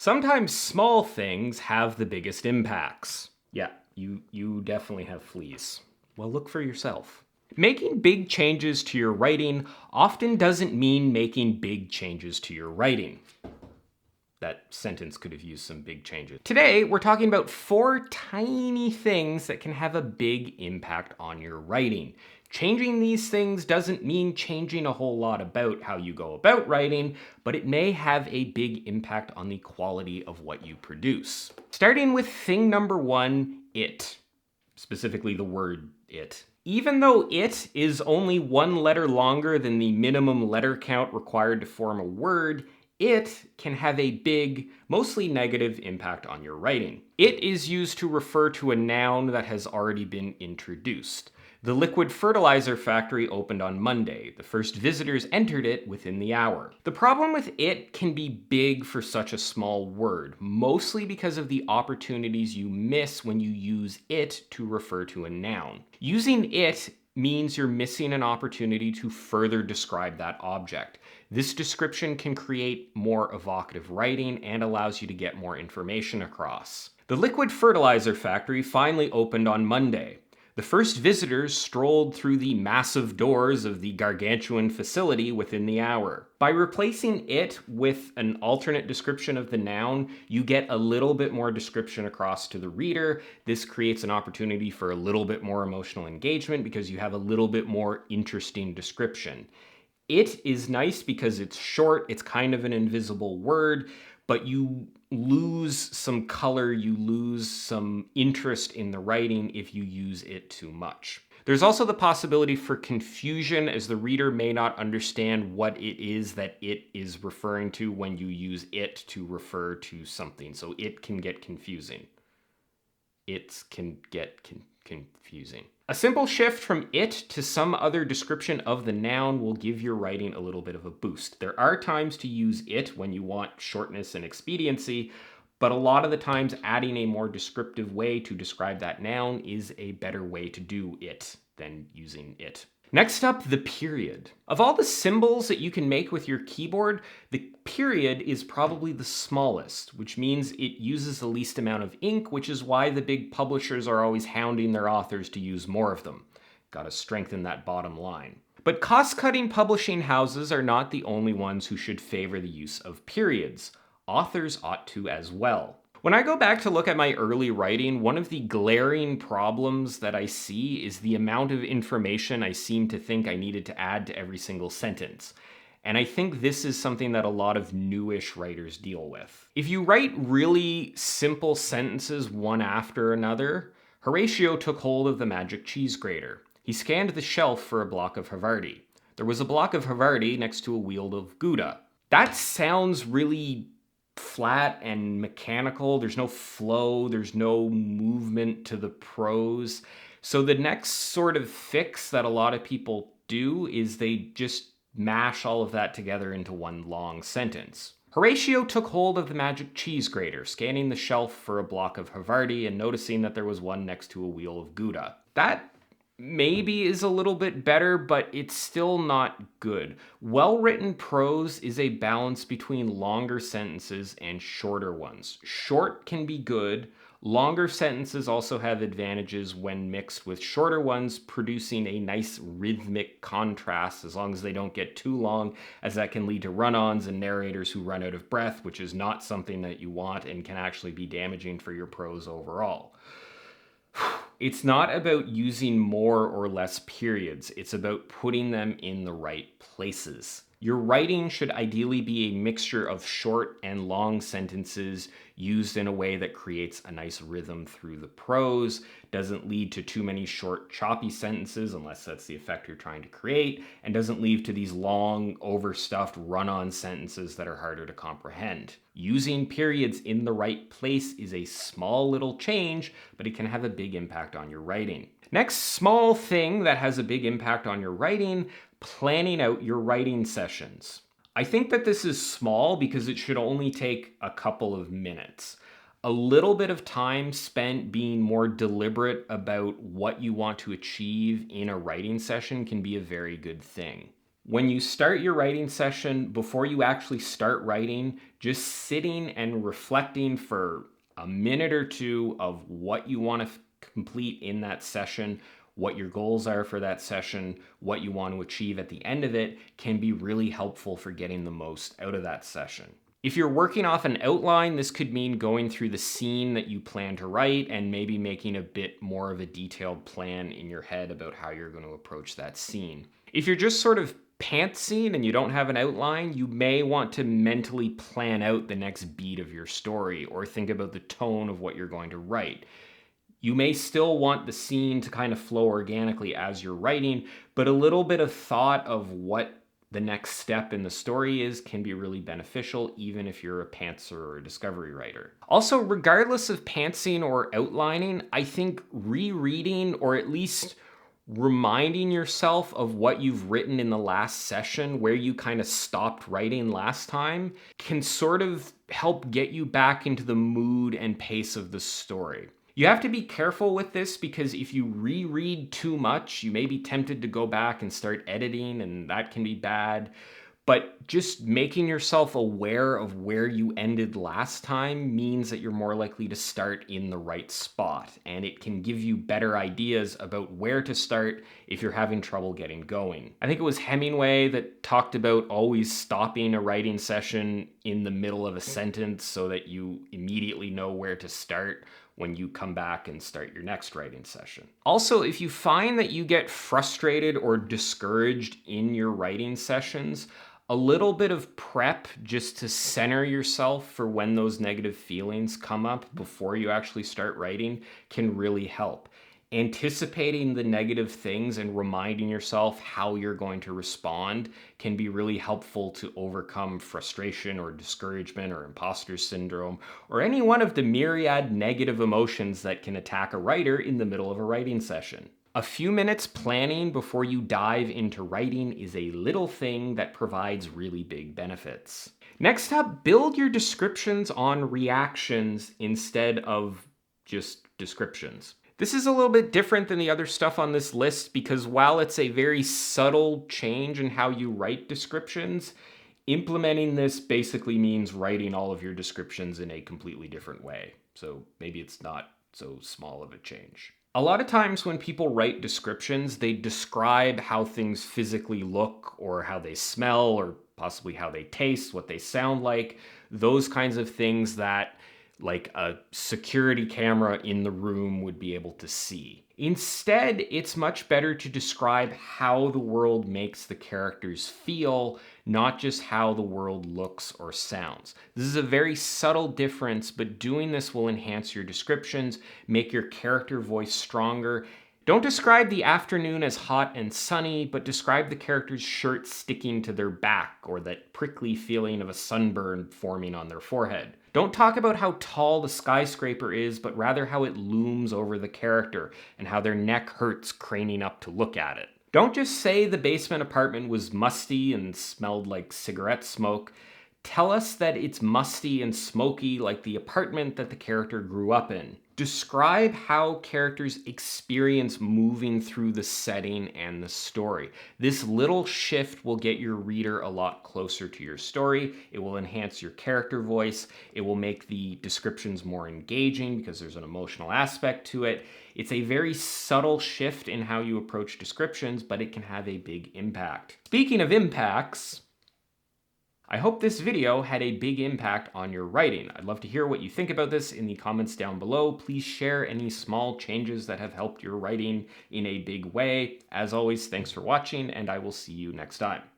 Sometimes small things have the biggest impacts. Yeah, you definitely have fleas. Well, look for yourself. Making big changes to your writing often doesn't mean making big changes to your writing. That sentence could have used some big changes. Today, we're talking about 4 tiny things that can have a big impact on your writing. Changing these things doesn't mean changing a whole lot about how you go about writing, but it may have a big impact on the quality of what you produce. Starting with thing number 1, it. Specifically the word it. Even though it is only 1 letter longer than the minimum letter count required to form a word, it can have a big, mostly negative impact on your writing. It is used to refer to a noun that has already been introduced. The liquid fertilizer factory opened on Monday. The first visitors entered it within the hour. The problem with it can be big for such a small word, mostly because of the opportunities you miss when you use it to refer to a noun. Using it means you're missing an opportunity to further describe that object. This description can create more evocative writing and allows you to get more information across. The liquid fertilizer factory finally opened on Monday. The first visitors strolled through the massive doors of the gargantuan facility within the hour. By replacing it with an alternate description of the noun, you get a little bit more description across to the reader. This creates an opportunity for a little bit more emotional engagement because you have a little bit more interesting description. It is nice because it's short, it's kind of an invisible word, but you lose some color, you lose some interest in the writing if you use it too much. There's also the possibility for confusion, as the reader may not understand what it is that it is referring to when you use it to refer to something. So it can get confusing. It can get confusing. A simple shift from it to some other description of the noun will give your writing a little bit of a boost. There are times to use it when you want shortness and expediency, but a lot of the times adding a more descriptive way to describe that noun is a better way to do it than using it. Next up, the period. Of all the symbols that you can make with your keyboard, the period is probably the smallest, which means it uses the least amount of ink, which is why the big publishers are always hounding their authors to use more of them. Gotta strengthen that bottom line. But cost-cutting publishing houses are not the only ones who should favor the use of periods. Authors ought to as well. When I go back to look at my early writing, one of the glaring problems that I see is the amount of information I seem to think I needed to add to every single sentence. And I think this is something that a lot of newish writers deal with. If you write really simple sentences one after another, Horatio took hold of the magic cheese grater. He scanned the shelf for a block of Havarti. There was a block of Havarti next to a wheel of Gouda. That sounds really flat and mechanical. There's no flow, there's no movement to the prose. So the next sort of fix that a lot of people do is they just mash all of that together into one long sentence. Horatio took hold of the magic cheese grater, scanning the shelf for a block of Havarti and noticing that there was one next to a wheel of Gouda. That maybe is a little bit better, but it's still not good. Well-written prose is a balance between longer sentences and shorter ones. Short can be good. Longer sentences also have advantages when mixed with shorter ones, producing a nice rhythmic contrast as long as they don't get too long, as that can lead to run-ons and narrators who run out of breath, which is not something that you want and can actually be damaging for your prose overall. It's not about using more or less periods. It's about putting them in the right places. Your writing should ideally be a mixture of short and long sentences used in a way that creates a nice rhythm through the prose, doesn't lead to too many short, choppy sentences unless that's the effect you're trying to create, and doesn't lead to these long, overstuffed run-on sentences that are harder to comprehend. Using periods in the right place is a small little change, but it can have a big impact on your writing. Next small thing that has a big impact on your writing: planning out your writing sessions. I think that this is small because it should only take a couple of minutes. A little bit of time spent being more deliberate about what you want to achieve in a writing session can be a very good thing. When you start your writing session, before you actually start writing, just sitting and reflecting for a minute or two of what you want to complete in that session, what your goals are for that session, what you want to achieve at the end of it, can be really helpful for getting the most out of that session. If you're working off an outline, this could mean going through the scene that you plan to write and maybe making a bit more of a detailed plan in your head about how you're going to approach that scene. If you're just sort of pantsing and you don't have an outline, you may want to mentally plan out the next beat of your story or think about the tone of what you're going to write. You may still want the scene to kind of flow organically as you're writing, but a little bit of thought of what the next step in the story is can be really beneficial, even if you're a pantser or a discovery writer. Also, regardless of pantsing or outlining, I think rereading or at least reminding yourself of what you've written in the last session, where you kind of stopped writing last time, can sort of help get you back into the mood and pace of the story. You have to be careful with this because if you reread too much, you may be tempted to go back and start editing, and that can be bad. But just making yourself aware of where you ended last time means that you're more likely to start in the right spot, and it can give you better ideas about where to start if you're having trouble getting going. I think it was Hemingway that talked about always stopping a writing session in the middle of a sentence so that you immediately know where to start when you come back and start your next writing session. Also, if you find that you get frustrated or discouraged in your writing sessions, a little bit of prep just to center yourself for when those negative feelings come up before you actually start writing can really help. Anticipating the negative things and reminding yourself how you're going to respond can be really helpful to overcome frustration or discouragement or imposter syndrome or any one of the myriad negative emotions that can attack a writer in the middle of a writing session. A few minutes planning before you dive into writing is a little thing that provides really big benefits. Next up, build your descriptions on reactions instead of just descriptions. This is a little bit different than the other stuff on this list because while it's a very subtle change in how you write descriptions, implementing this basically means writing all of your descriptions in a completely different way. So maybe it's not so small of a change. A lot of times when people write descriptions, they describe how things physically look or how they smell or possibly how they taste, what they sound like, those kinds of things that like a security camera in the room would be able to see. Instead, it's much better to describe how the world makes the characters feel, not just how the world looks or sounds. This is a very subtle difference, but doing this will enhance your descriptions, make your character voice stronger. Don't describe the afternoon as hot and sunny, but describe the character's shirt sticking to their back or that prickly feeling of a sunburn forming on their forehead. Don't talk about how tall the skyscraper is, but rather how it looms over the character and how their neck hurts craning up to look at it. Don't just say the basement apartment was musty and smelled like cigarette smoke. Tell us that it's musty and smoky like the apartment that the character grew up in. Describe how characters experience moving through the setting and the story. This little shift will get your reader a lot closer to your story. It will enhance your character voice. It will make the descriptions more engaging because there's an emotional aspect to it. It's a very subtle shift in how you approach descriptions, but it can have a big impact. Speaking of impacts, I hope this video had a big impact on your writing. I'd love to hear what you think about this in the comments down below. Please share any small changes that have helped your writing in a big way. As always, thanks for watching, and I will see you next time.